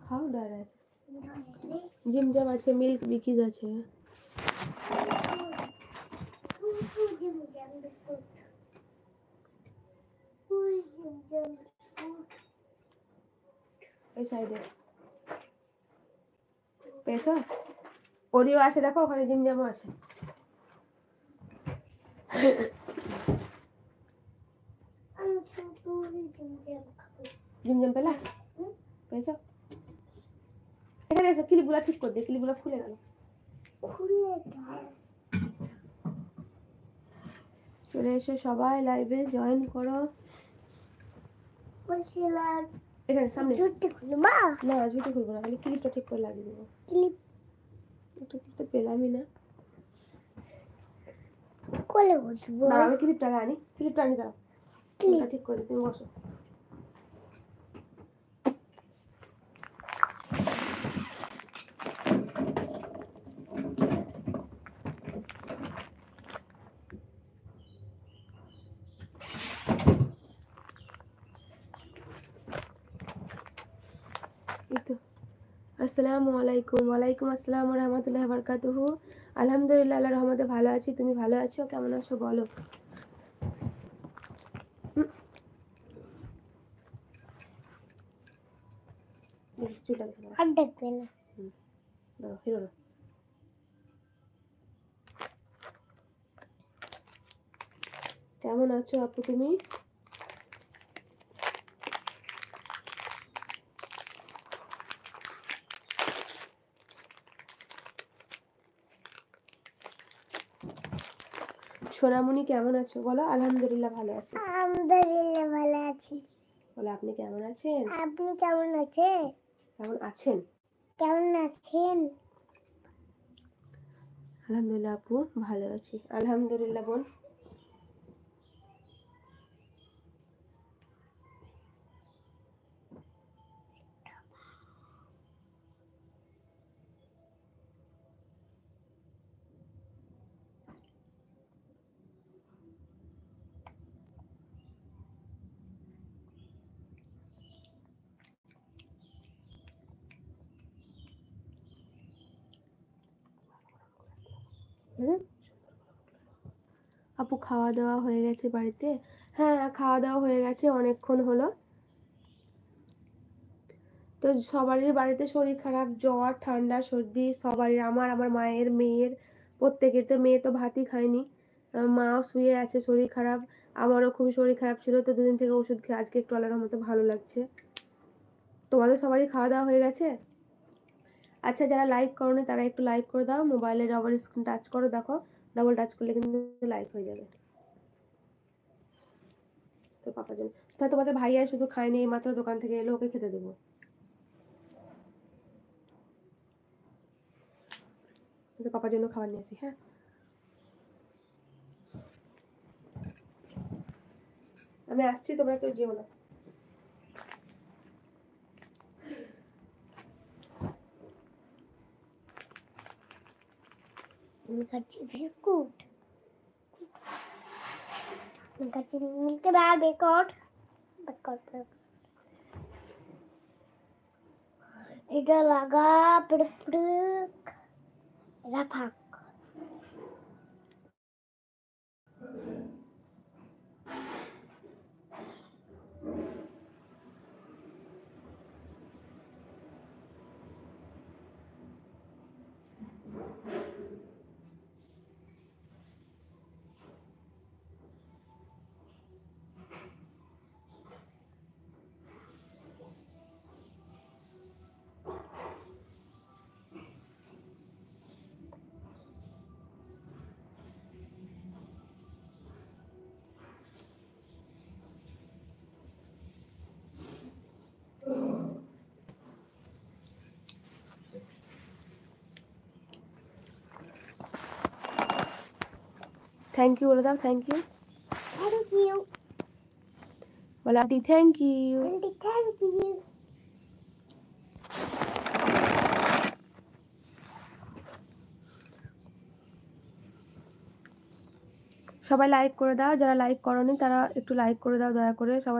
খাও ডার আছে, জিমজাম আছে, মিল্ক বিকিজ আছে। এই সাইডে পেয়েছো? ওরিও আছে দেখো, ওখানে জিমজামও আছে। জিমজাম পেলা? পেয়েছো? এখানে এসো, ক্লিপগুলো ঠিক করে দে, ক্লিপগুলো খুলে গেল। চলে এসো সবাই, লাইভে জয়েন করো। এখানে সামনে না, ঝুটি খুলবো না, ক্লিপটা ঠিক করে লাগিয়ে দেবো। ক্লিপ তো পেলামই না, কোলে বসবো না, আমি ক্লিপটা আনি, ক্লিপটা আনি, দাও ক্লিপটা ঠিক করে, তুমি বসো। আসসালামু আলাইকুম। ওয়ালাইকুম আসসালাম ওয়া রাহমাতুল্লাহি ওয়া বারাকাতুহু। আলহামদুলিল্লাহ, আল্লাহর রহমতে ভালো আছি। তুমি ভালো আছো? কেমন আছো বলো। কেমন আছো আপু তুমি? সোনামণি কেমন আছো বলো। আলহামদুলিল্লাহ ভালো আছি। আলহামদুলিল্লাহ ভালো আছি। বলো আপনি কেমন আছেন? আপনি কেমন আছেন? কেমন আছেন? কেমন আছেন? আলহামদুলিল্লাহ আপু ভালো আছি। আলহামদুলিল্লাহ বোন। আপু খাওয়া দাওয়া হয়ে গেছে বাড়িতে? হ্যাঁ, খাওয়া দাওয়া হয়ে গেছে, অনেকক্ষণ হলো। তো সবারই বাড়িতে শরীর খারাপ, জ্বর ঠান্ডা সর্দি সবারই, আমার মায়ের, মেয়ের, প্রত্যেকের। তো মেয়ে তো ভাতই খায়নি, মাও শুয়ে আছে শরীর খারাপ। আমারও খুবই শরীর খারাপ ছিল, তো দুদিন থেকে ওষুধ খেয়ে আজকে একটু আল্লাহর রহমতে ভালো লাগছে। তোমাদের সবারই খাওয়া দাওয়া হয়ে গেছে? আচ্ছা, যারা লাইক করোনি তারা একটু লাইক করে দাও। মোবাইলে ডবল স্ক্রিন টাচ করো, দেখো ডবল টাচ করলে কিন্তু লাইক হয়ে যাবে। তো পাপার জন্য তা তোমাদের ভাইয়া শুধু খায়নি, এইমাত্র দোকান থেকে এলো, ওকে খেতে দেবো। তো পাপার জন্য খাবার নিয়ে আসি। হ্যাঁ, আমি আসছি, তোমরা কেউ যেও না। আমি খাচ্ছি বিস্কুট, আমি খাচ্ছি মিল্কে বার বেকট বেকট। এটা লাগা পড়ক রাফাক। থ্যাংক ইউ বলে দাও। থ্যাংক ইউ, থ্যাংক ইউ বলো aunty. Thank you, aunty thank you. সবাই লাইক করে দাও, যারা লাইক করোনি তারা একটু লাইক করে দাও দয়া করে। সবাই